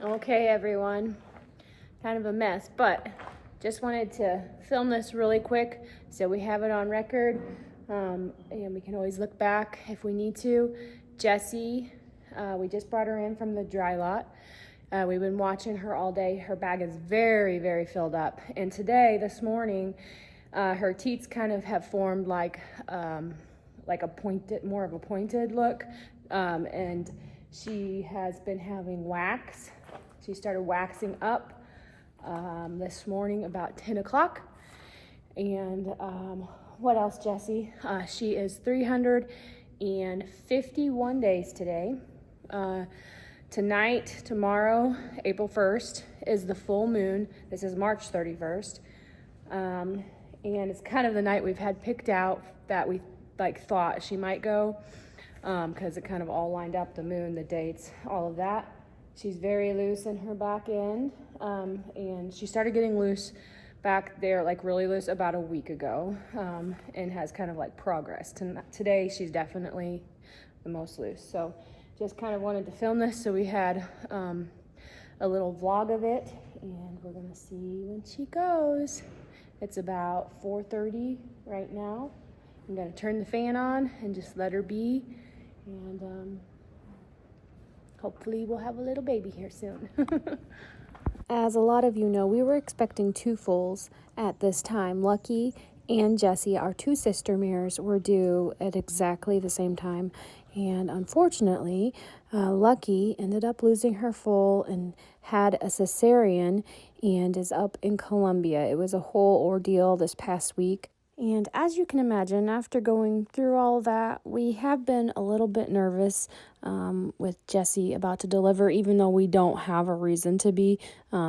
Okay, everyone, kind of a mess, but just wanted to film this really quick so we have it on record, and we can always look back if we need to. Jessie, we just brought her in from the dry lot. We've been watching her all day. Her bag is very, very filled up, and today, this morning, her teats kind of have formed like a pointed, more of a pointed look, and she has been having wax. She started waxing up this morning about 10 o'clock. And what else, Jessie? She is 351 days today. Tonight, tomorrow, April 1st, is the full moon. This is March 31st. And it's kind of the night we've had picked out that we thought she might go, because it kind of all lined up, the moon, the dates, all of that. She's very loose in her back end, and she started getting loose back there, like really loose, about a week ago, and has kind of like progressed. Today she's definitely the most loose. So just kind of wanted to film this so we had a little vlog of it, and we're gonna see when she goes. It's about 4:30 right now. I'm gonna turn the fan on and just let her be, and hopefully we'll have a little baby here soon. As a lot of you know, we were expecting two foals at this time. Lucky and Jessie, our two sister mares, were due at exactly the same time. And unfortunately, Lucky ended up losing her foal and had a cesarean and is up in Colombia. It was a whole ordeal this past week. And as you can imagine, after going through all of that, we have been a little bit nervous with Jessie about to deliver, even though we don't have a reason to be.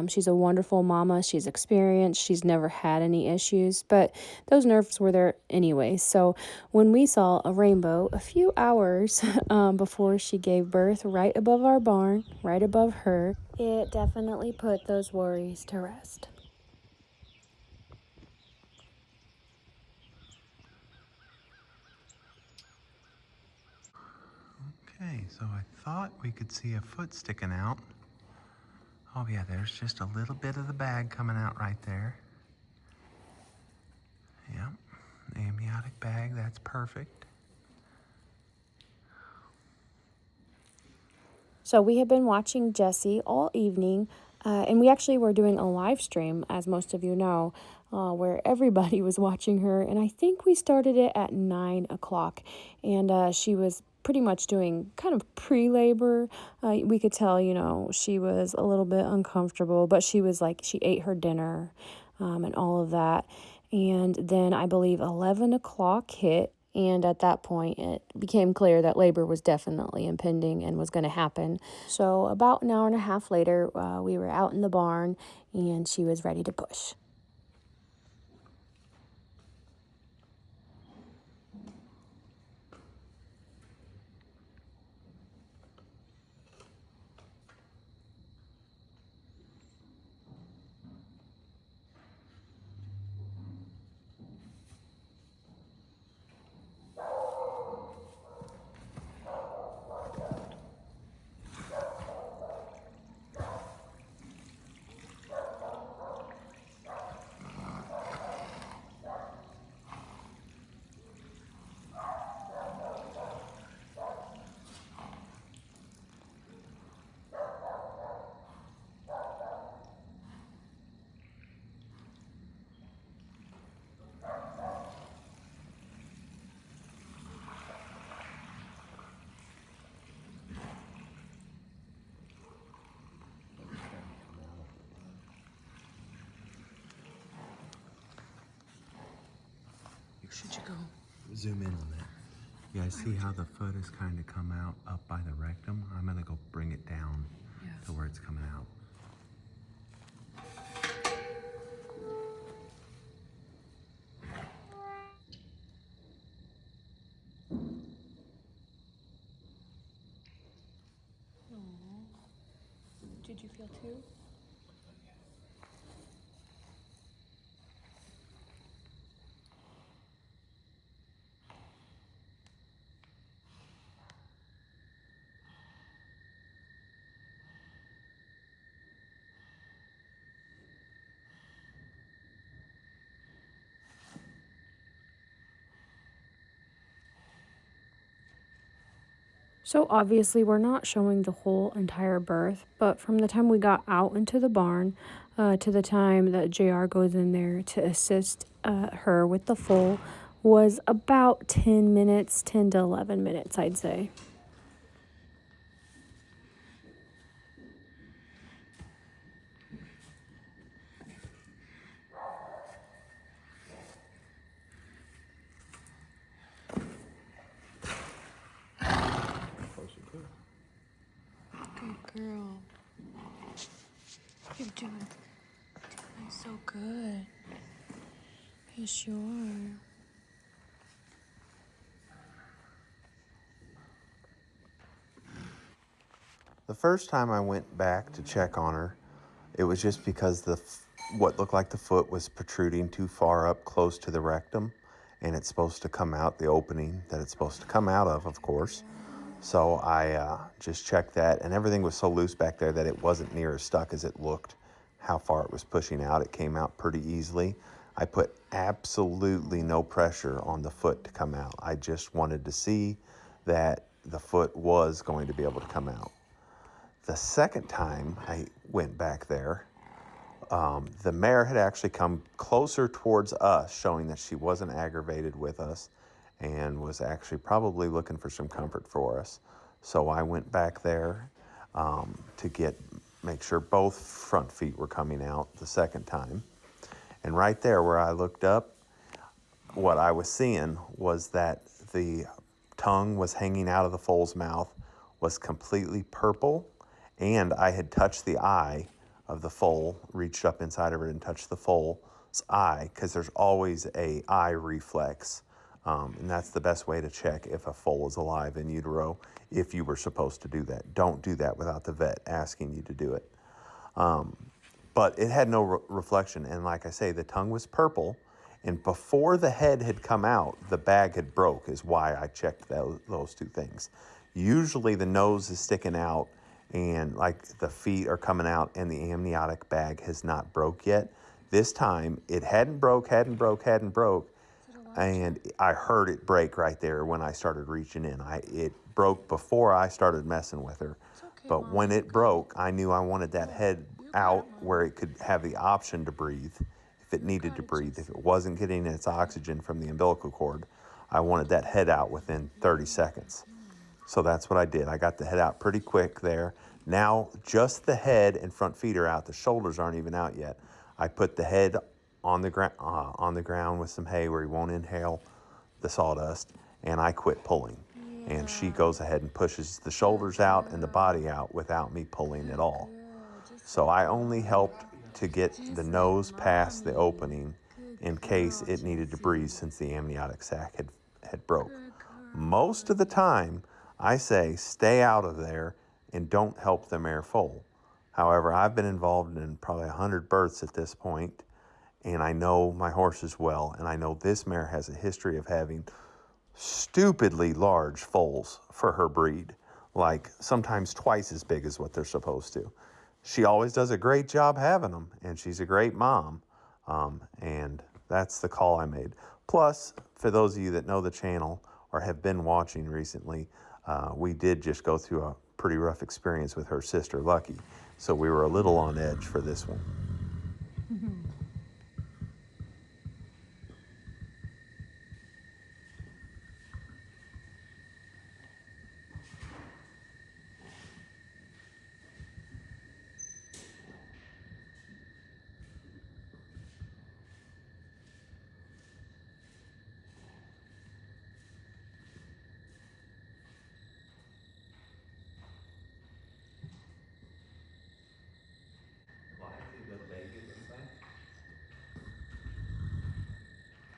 She's a wonderful mama. She's experienced. She's never had any issues, but those nerves were there anyway. So when we saw a rainbow a few hours before she gave birth right above our barn, right above her, it definitely put those worries to rest. Okay, so I thought we could see a foot sticking out. Oh yeah, there's just a little bit of the bag coming out right there. Yep, amniotic bag, that's perfect. So we have been watching Jessie all evening, and we actually were doing a live stream, as most of you know, where everybody was watching her, and I think we started it at 9 o'clock, and she was pretty much doing kind of pre-labor. We could tell, she was a little bit uncomfortable, but she was like, she ate her dinner and all of that. And then I believe 11 o'clock hit, and at that point it became clear that labor was definitely impending and was going to happen. So about an hour and a half later, we were out in the barn, and she was ready to push. Should you go zoom in on that? Yeah, see how the foot has kind of come out up by the rectum? I'm gonna go bring it down to where it's coming out. Did you feel too? So obviously we're not showing the whole entire birth, but from the time we got out into the barn to the time that JR goes in there to assist her with the foal was about 10 minutes, 10 to 11 minutes, I'd say. Good girl. You're doing so good. Yes, you are. The first time I went back to check on her, it was just because what looked like the foot was protruding too far up close to the rectum, and it's supposed to come out the opening that it's supposed to come out of course. So I just checked that, and everything was so loose back there that it wasn't near as stuck as it looked. How far it was pushing out, it came out pretty easily. I put absolutely no pressure on the foot to come out. I just wanted to see that the foot was going to be able to come out. The second time I went back there, the mare had actually come closer towards us, showing that she wasn't aggravated with us and was actually probably looking for some comfort for us. So I went back there to make sure both front feet were coming out the second time. And right there where I looked up, what I was seeing was that the tongue was hanging out of the foal's mouth, was completely purple, and I had touched the eye of the foal, reached up inside of it and touched the foal's eye, because there's always a eye reflex, and that's the best way to check if a foal is alive in utero, if you were supposed to do that. Don't do that without the vet asking you to do it. But it had no reflection, and like I say, the tongue was purple, and before the head had come out, the bag had broke, is why I checked those two things. Usually the nose is sticking out, and like the feet are coming out, and the amniotic bag has not broke yet. This time, it hadn't broke, and I heard it break right there when I started reaching in. It broke before I started messing with her. But when it broke, I knew I wanted that head out where it could have the option to breathe if it needed to breathe. If it wasn't getting its oxygen from the umbilical cord, I wanted that head out within 30 seconds. So that's what I did. I got the head out pretty quick there. Now just the head and front feet are out. The shoulders aren't even out yet. I put the head on the ground with some hay where he won't inhale the sawdust, and I quit pulling. And she goes ahead and pushes the shoulders out and the body out without me pulling at all. So I only helped to get the nose past the opening in case it needed to breathe, since the amniotic sac had broke. Most of the time, I say stay out of there and don't help the mare foal. However, I've been involved in probably 100 births at this point, and I know my horses well, and I know this mare has a history of having stupidly large foals for her breed, like sometimes twice as big as what they're supposed to. She always does a great job having them, and she's a great mom, and that's the call I made. Plus, for those of you that know the channel or have been watching recently, we did just go through a pretty rough experience with her sister, Lucky, so we were a little on edge for this one.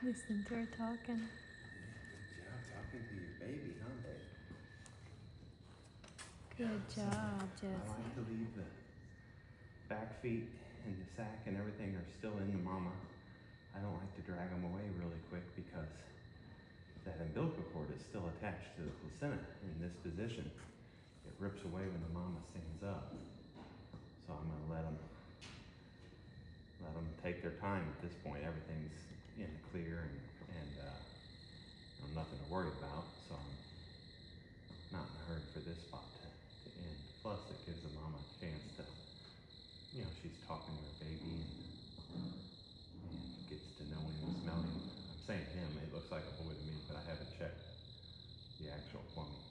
Listen to her talking. Yeah, talking to your baby, huh, babe? Good job, Jessie. I like to leave the back feet and the sack and everything are still in the mama. I don't like to drag them away really quick because that umbilical cord is still attached to the placenta in this position. It rips away when the mama stands up. So I'm gonna let them take their time at this point. Everything's in the clear and nothing to worry about. So I'm not in a hurry for this spot to end. Plus, it gives the mama a chance to, she's talking to her baby and gets to know him and smell him. I'm saying him, it looks like a boy to me, but I haven't checked the actual plumbing.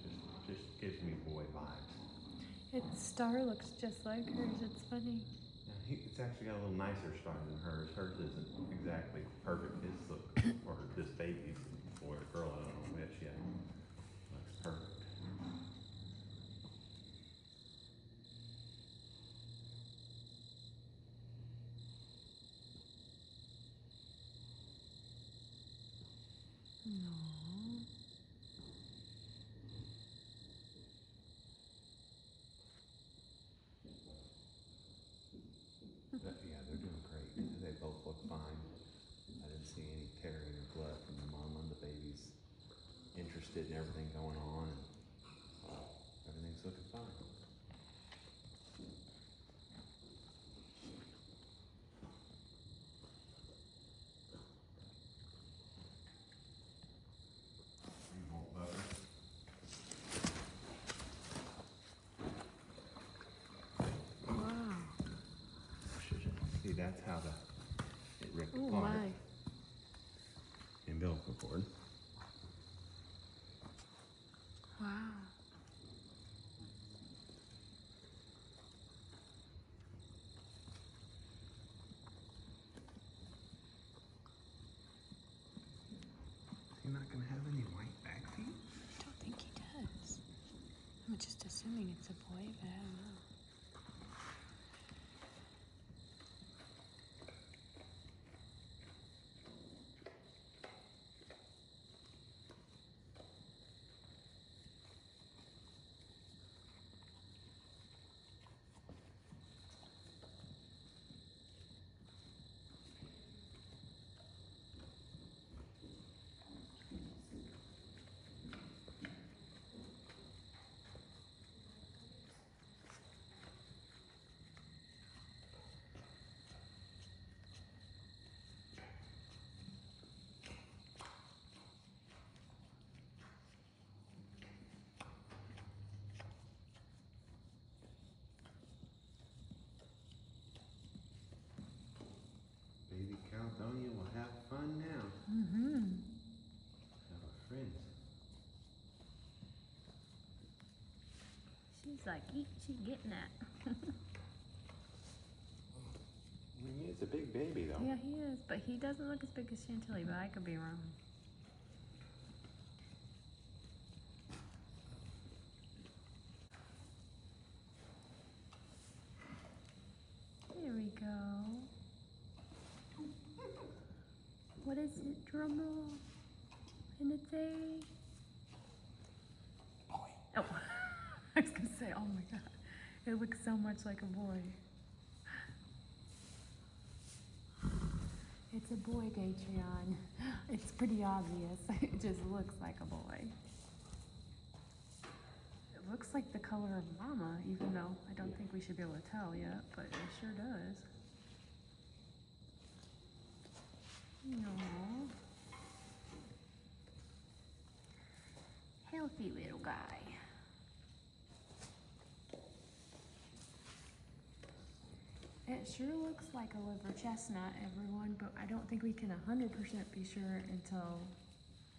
But just gives me boy vibes. Its star looks just like hers. It's funny. Yeah, it's actually got a little nicer star than hers. Hers isn't exactly perfect. His look, or this baby's boy or girl, I don't know which yet. Looks perfect. No. Yeah, they're doing great. They both look fine. I didn't see any tearing or blood from the mama. The baby's interested in everything going on, and everything's looking fine. You won't love her. Wow. See, that's how it ripped Oh apart. my. Umbilical cord. Wow. Is he not gonna have any white back feet? I don't think he does. I'm just assuming it's a boy, but I don't know. Baby Caledonia will have fun now. Mm-hmm. Have her friends. She's like, eat, she's getting that. I mean, it's a big baby though. Yeah, he is, but he doesn't look as big as Chantilly, but I could be wrong. There we go. What is it, drum roll? And it's a... Boy. Oh, I was gonna say, oh my god. It looks so much like a boy. It's a boy, Patreon. It's pretty obvious. It just looks like a boy. It looks like the color of mama, even though I don't think we should be able to tell yet, but it sure does. Aww. Healthy little guy. It sure looks like a liver chestnut, everyone, but I don't think we can 100% be sure until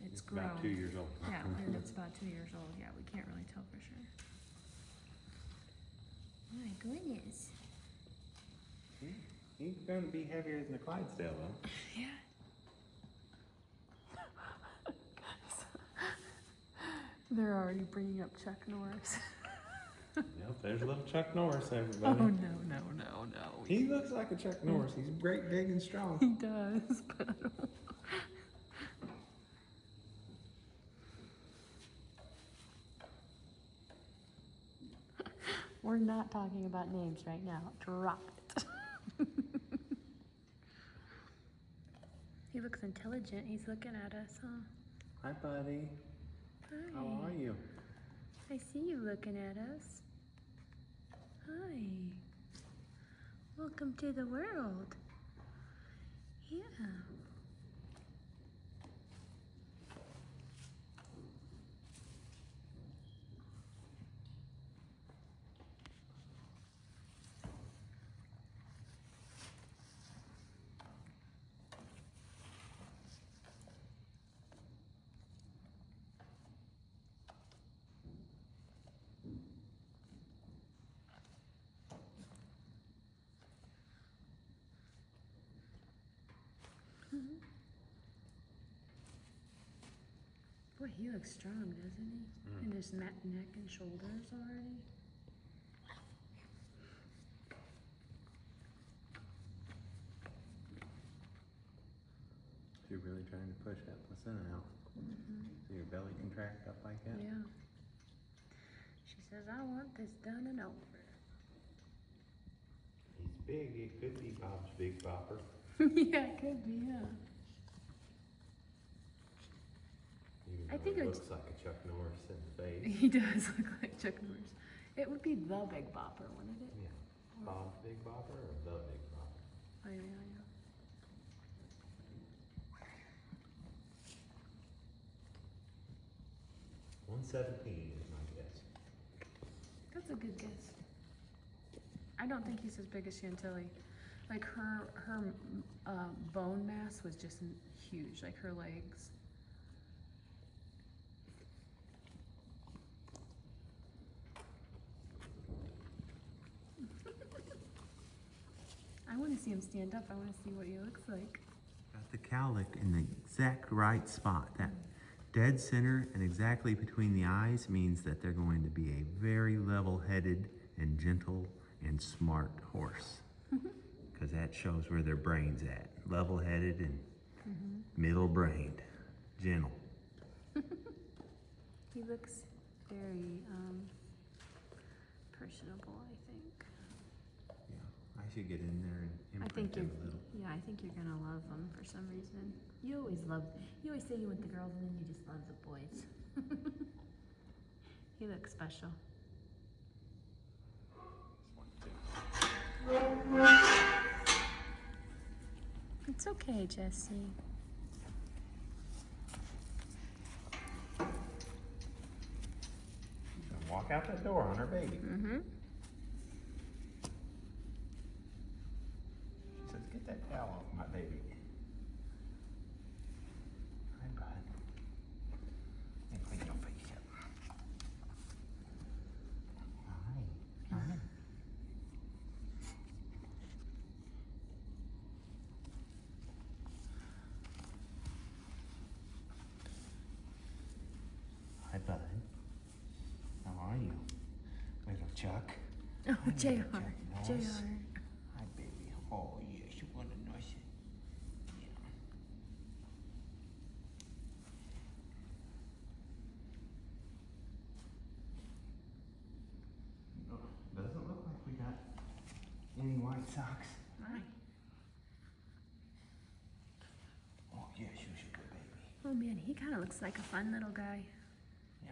it's grown. About 2 years old. Yeah, when it's about 2 years old. Yeah, we can't really tell for sure. My goodness. He's going to be heavier than the Clydesdale though. Yeah. They're already bringing up Chuck Norris. Yep, there's little Chuck Norris, everybody. Oh, no. He looks like a Chuck Norris. He's great, big, and strong. He does, but I don't. We're not talking about names right now. Drop it. He looks intelligent. He's looking at us, huh? Hi, buddy. Hi. How are you? I see you looking at us. Hi. Welcome to the world. Yeah. he looks strong, doesn't he? And his neck and shoulders already. You're really trying to push that placenta out. So your belly contract up like that? Yeah. She says, I want this done and over. He's big. It could be Bob's Big Bopper. Yeah, it could be, yeah. Even I though think he it looks like a Chuck Norris in the face. He does look like Chuck Norris. It would be the Big Bopper, wouldn't it? Yeah. Bob's Big Bopper or the Big Bopper? Oh, yeah, yeah. 117 is my guess. That's a good guess. I don't think he's as big as Chantilly. Like her bone mass was just huge, like her legs. I want to see him stand up. I want to see what he looks like. Got the cowlick in the exact right spot. That dead center and exactly between the eyes means that they're going to be a very level-headed and gentle and smart horse. Because that shows where their brain's at. Level-headed and middle-brained. Gentle. He looks very personable, I think. Yeah, I should get in there and I imprint think him a little. yeah, I think you're gonna love him for some reason. You always say you want the girls and then you just love the boys. He looks special. It's okay, Jessie. Walk out that door on her baby. Mm-hmm. She says, get that towel off my baby. Hi, bud. And clean your face up. Hi. Hi. Hi, bud. How are you? Little Chuck. Oh, Hi, JR. little Chuck JR. Norris. Hi, baby. Oh, yes, you want to nurse it. Yeah. Oh, doesn't look like we got any white socks. Hi. Oh, yes, you should go, baby. Oh man, he kind of looks like a fun little guy. Yeah.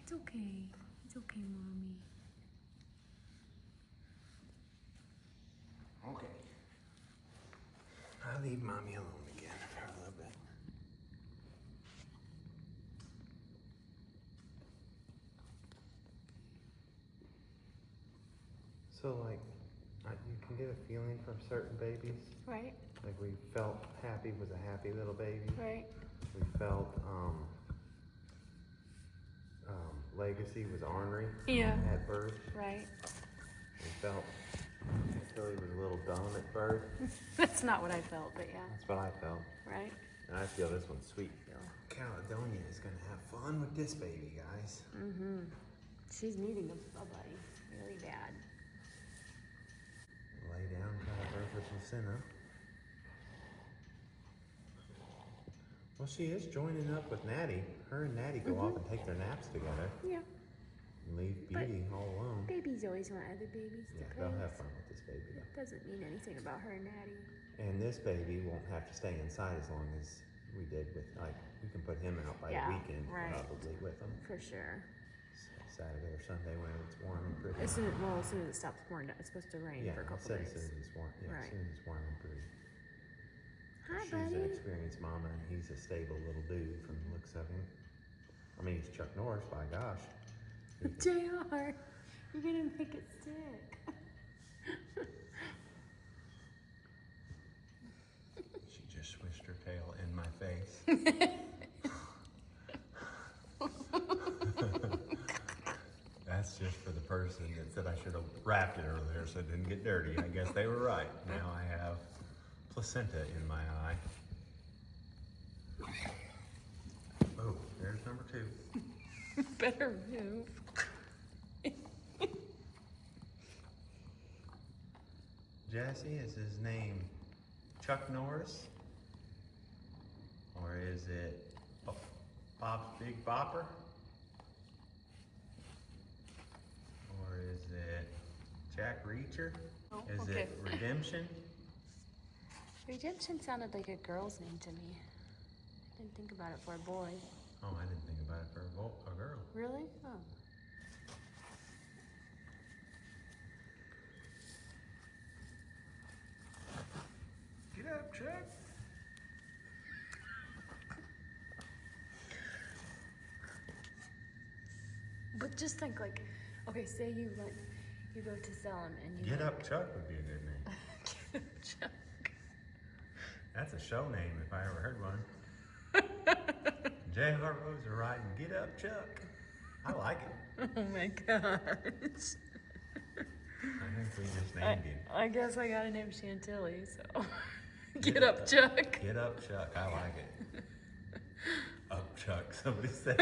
It's okay. It's okay, Mommy. Okay. I'll leave Mommy alone again for a little bit. So, like, you can get a feeling from certain babies. Right, Like, we felt Happy was a happy little baby. right. We felt Legacy was ornery Yeah. at birth. Right. We felt Tilly was a little dumb at birth. That's not what I felt, but yeah. That's what I felt. Right? And I feel this one's sweet. Caledonia is gonna have fun with this baby, guys. Mm-hmm. She's needing a buddy really bad. Lay down, try to birth her placenta. Well, she is joining up with Natty. Her and Natty go off and take their naps together. Yeah. And leave Beauty all alone. Babies always want other babies Yeah, to they'll play. have fun with this baby though. Doesn't mean anything about her and Natty. And this baby won't have to stay inside as long as we did with, like, we can put him out by Yeah, the weekend right. probably with them. For sure. Saturday or Sunday when it's warm and pretty. As soon as it stops pouring down, it's supposed to rain Yeah, for a I couple said days. as soon as it's warm. Yeah, Right. as soon as it's warm and pretty. Hi, She's an buddy. experienced mama, and he's a stable little dude from the looks of him. I mean, he's Chuck Norris, by gosh. JR, you're gonna make it stick. She just swished her tail in my face. That's just for the person that said I should have wrapped it earlier so it didn't get dirty. I guess they were right. Now I have placenta in my eye. number 2. Better move. Jessie, is his name Chuck Norris? Or is it Bob's Big Bopper? Or is it Jack Reacher? Oh, Is okay. it Redemption? Redemption sounded like a girl's name to me. I didn't think about it for a boy. Oh, I didn't think about it for a girl. Really? Oh. Get up, Chuck. But just think like, okay, say you go to sell him and you Get Up Chuck would be a good name. Get up, Chuck. That's a show name if I ever heard one. J.R. Rose are riding Get Up Chuck. I like it. Oh my gosh. I think we just named him. I guess I gotta name Chantilly, so Get up, Chuck. Get Up Chuck. I like it. Up Chuck, somebody said.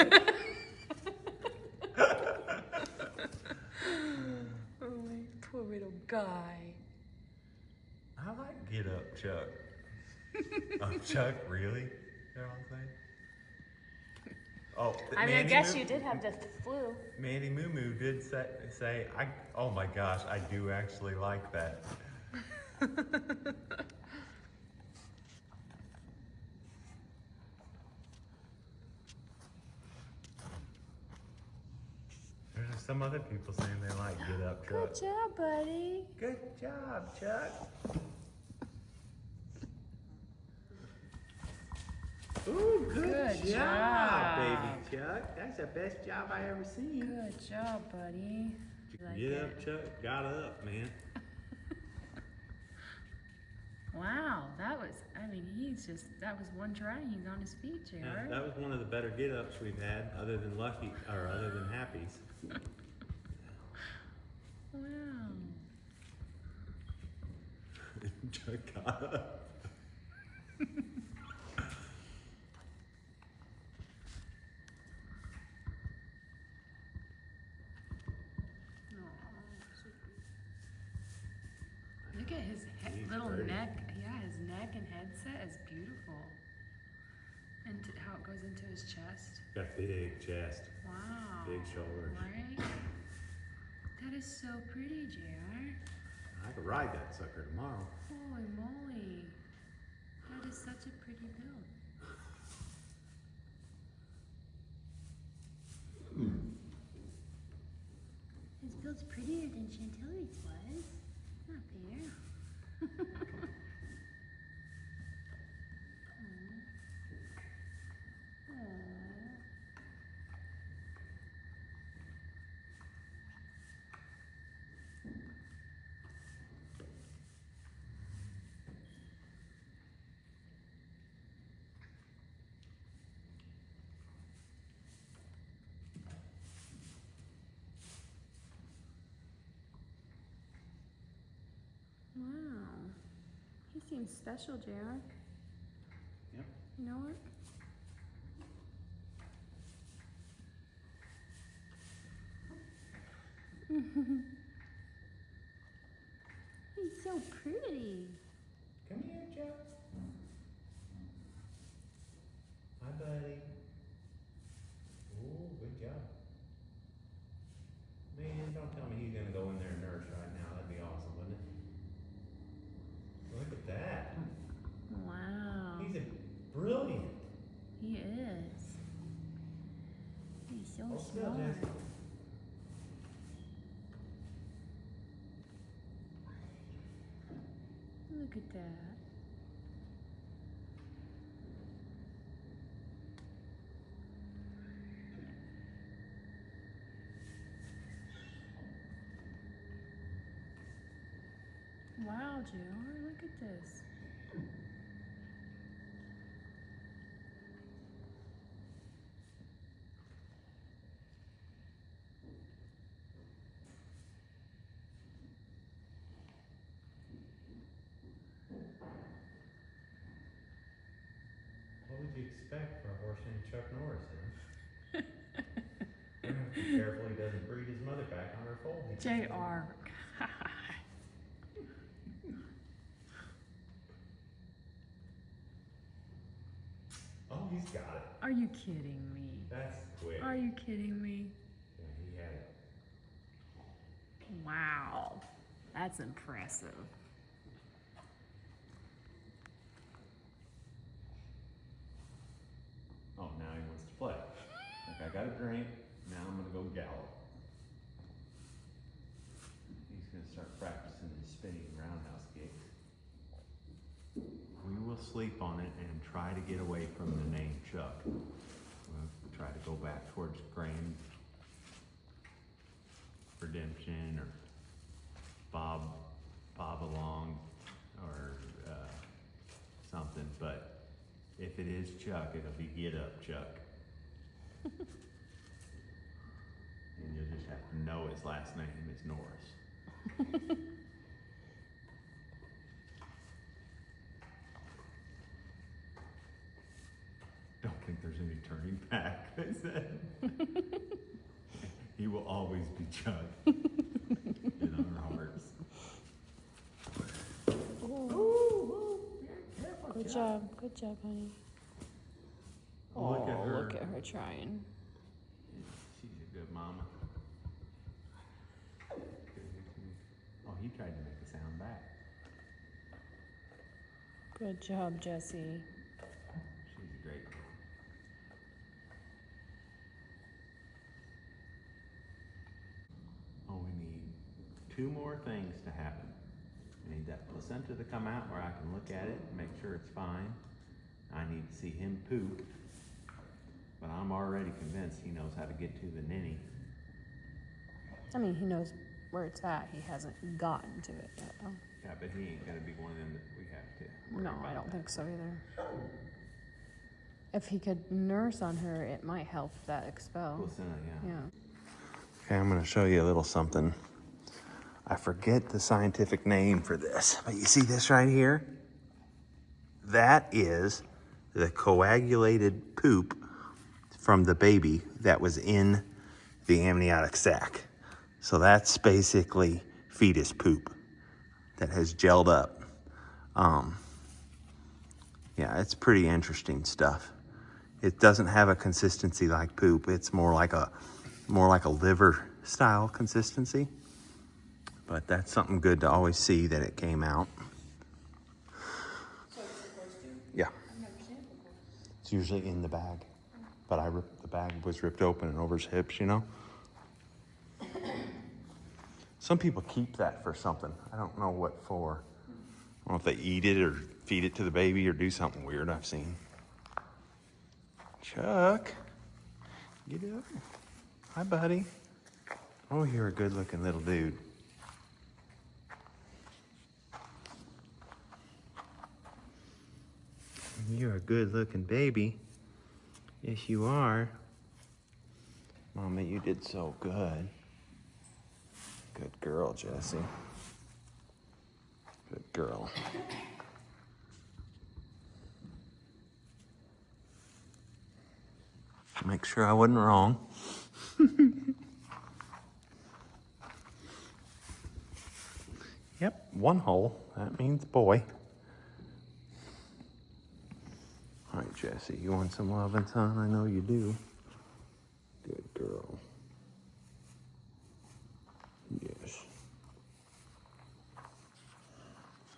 Oh my poor little guy. I like Get Up Chuck. Up Chuck, really? They're all saying? Oh, I mean, I guess you did have the flu. Mandy Moo Moo did say, oh my gosh, I do actually like that. There's just some other people saying they like Get Up Chuck. Good job, buddy. Good job, Chuck. Ooh, good job, baby Chuck. That's the best job I ever seen. Good job, buddy. Get up, Chuck. Got up, man. Wow, that was that was one try. He's on his feet, JR. Yeah, that was one of the better get-ups we've had, other than Happy's. Wow. Chuck got up. Look at his little pretty. neck. Yeah, his neck and headset is beautiful. And how it goes into his chest. Got big chest. Wow. Big shoulders. Right? That is so pretty, JR. I could ride that sucker tomorrow. Holy moly. That is such a pretty build. His build's prettier than Chantilly's was. Not fair. Wow. He seems special, JR. Yep. You know what? He's so pretty. Come here, Chuck. Hi, buddy. Ooh, good job. Man, don't tell me he's gonna go in there and nurse right now. That'd be awesome, wouldn't it? Look at that. Wow. He's brilliant. He is. He's so Hold still, smart. Jessie. Look at that. Wow, JR, look at this. What would you expect for a horse named Chuck Norris, huh? Be careful he doesn't breed his mother back on her foal. JR. Oh, he's got it. Are you kidding me? That's quick. Are you kidding me? Yeah, he had it. Wow. That's impressive. Oh, now he wants to play. Like, I got a drink, now I'm gonna go gallop. He's gonna start practicing his spinning roundhouse kicks. We will sleep on it and try to get away from the name Chuck. We'll try to go back towards Grand Redemption or Bob Along or something, but if it is Chuck, it'll be Get Up Chuck. And you'll just have to know his last name is Norris. Don't think there's any turning back, I said. He will always be Chuck in our hearts. Good job, honey. Look at her. Look at her trying. She's a good mama. Oh, he tried to make a sound back. Good job, Jessie. She's a great mama. Oh, we need 2 more things to happen. I need that placenta to come out where I can look at it and make sure it's fine. I need to see him poop. But I'm already convinced he knows how to get to the ninny. I mean, he knows where it's at. He hasn't gotten to it yet, though. Yeah, but he ain't gonna be one of them that we have to worry No, about I don't that. think so either. If he could nurse on her, it might help that expel. Placenta, yeah. Yeah. Okay, I'm gonna show you a little something. I forget the scientific name for this, but you see this right here? That is the coagulated poop from the baby that was in the amniotic sac. So that's basically fetus poop that has gelled up. Yeah, it's pretty interesting stuff. It doesn't have a consistency like poop. It's more like a liver style consistency. But that's something good to always see that it came out. So it's supposed to? Yeah, I've never seen it before. it's usually in the bag. But the bag was ripped open and over his hips, you know? Some people keep that for something. I don't know what for. I don't know if they eat it or feed it to the baby or do something weird I've seen. Chuck, get up. Hi, buddy. Oh, you're a good looking little dude. You're a good looking baby. Yes, you are. Mama, you did so good. Good girl, Jessie. Good girl. Make sure I wasn't wrong. Yep, 1 hole. That means boy. All right, Jessie, you want some loving, son? I know you do. Good girl. Yes.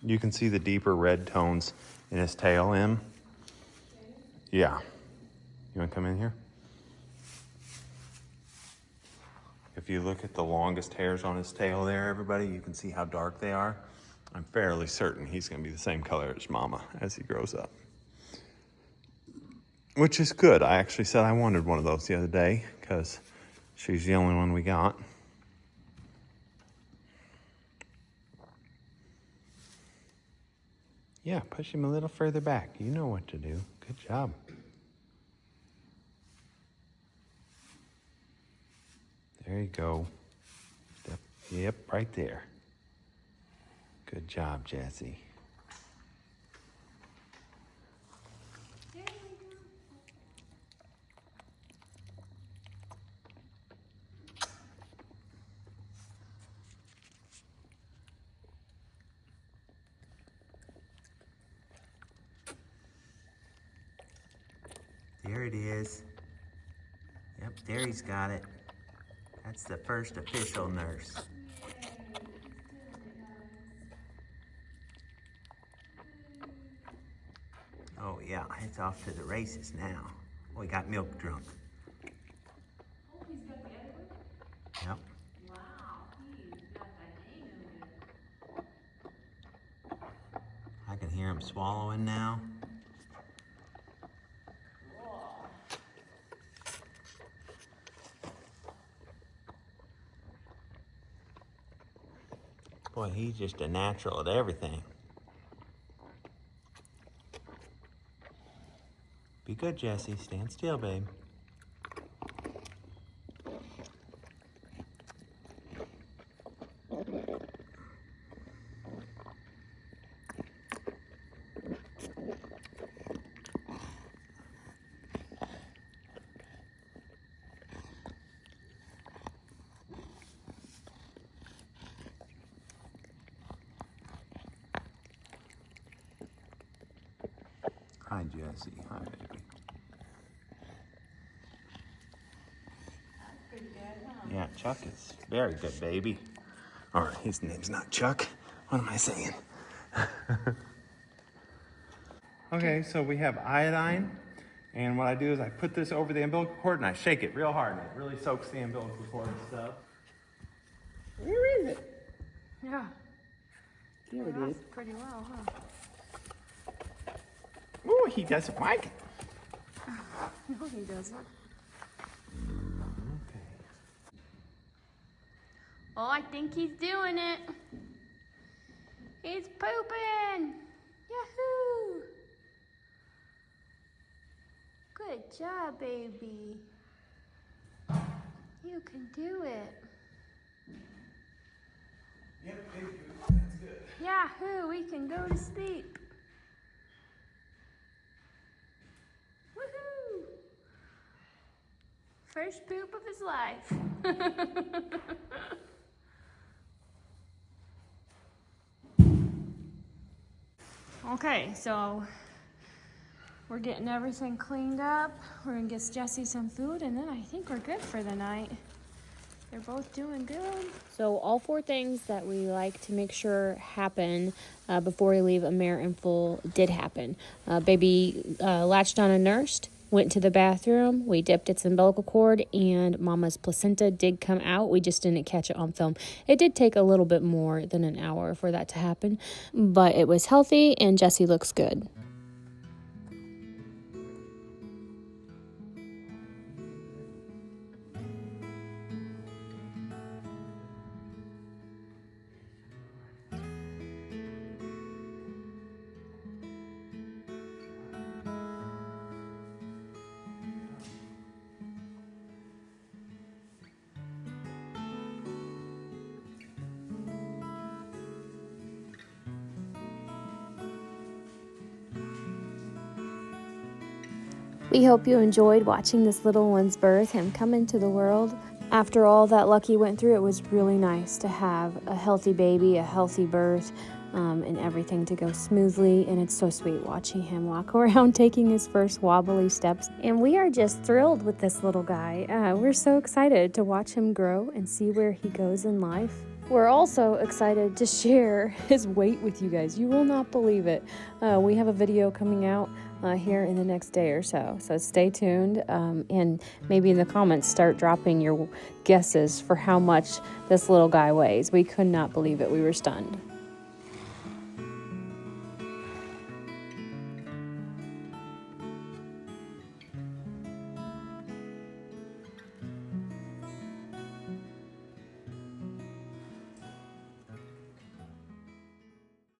You can see the deeper red tones in his tail, Em. Yeah. You want to come in here? If you look at the longest hairs on his tail there, everybody, you can see how dark they are. I'm fairly certain he's going to be the same color as Mama as he grows up. Which is good. I actually said I wanted one of those the other day because she's the only one we got. Yeah, push him a little further back. You know what to do. Good job. There you go. Yep, right there. Good job, Jessie. There it is. Yep, there he's got it. That's the first official nurse. Oh yeah, it's off to the races now. Oh, he got milk drunk. Oh, he's got the other one? Yep. Wow, he's got the hang of it. I can hear him swallowing now. Boy, he's just a natural at everything. Be good, Jessie. Stand still, babe. Hi, Jessie. Hi, baby. Pretty good, huh? Yeah, Chuck is very good, baby. Or his name's not Chuck. What am I saying? Okay, so we have iodine. And what I do is I put this over the umbilical cord and I shake it real hard. And it really soaks the umbilical cord and stuff. Where is it? Yeah. There it is. Pretty well, huh? Ooh, he doesn't like it. No, he doesn't. Okay. Oh, I think he's doing it. He's pooping. Yahoo! Good job, baby. You can do it. Yep, baby, that's good. Yahoo! We can go to sleep. Woohoo! First poop of his life. Okay, so we're getting everything cleaned up. We're gonna get Jessie some food, and then I think we're good for the night. They're both doing good. So all 4 things that we like to make sure happen before we leave a Mare and Foal did happen. Baby latched on and nursed, went to the bathroom, we dipped its umbilical cord, and Mama's placenta did come out. We just didn't catch it on film. It did take a little bit more than an hour for that to happen, but it was healthy and Jessie looks good. We hope you enjoyed watching this little one's birth, him come into the world. After all that Lucky went through, it was really nice to have a healthy baby, a healthy birth, and everything to go smoothly. And it's so sweet watching him walk around taking his first wobbly steps. And we are just thrilled with this little guy. We're so excited to watch him grow and see where he goes in life. We're also excited to share his weight with you guys. You will not believe it. We have a video coming out here in the next day or so. So stay tuned, and maybe in the comments start dropping your guesses for how much this little guy weighs. We could not believe it. We were stunned.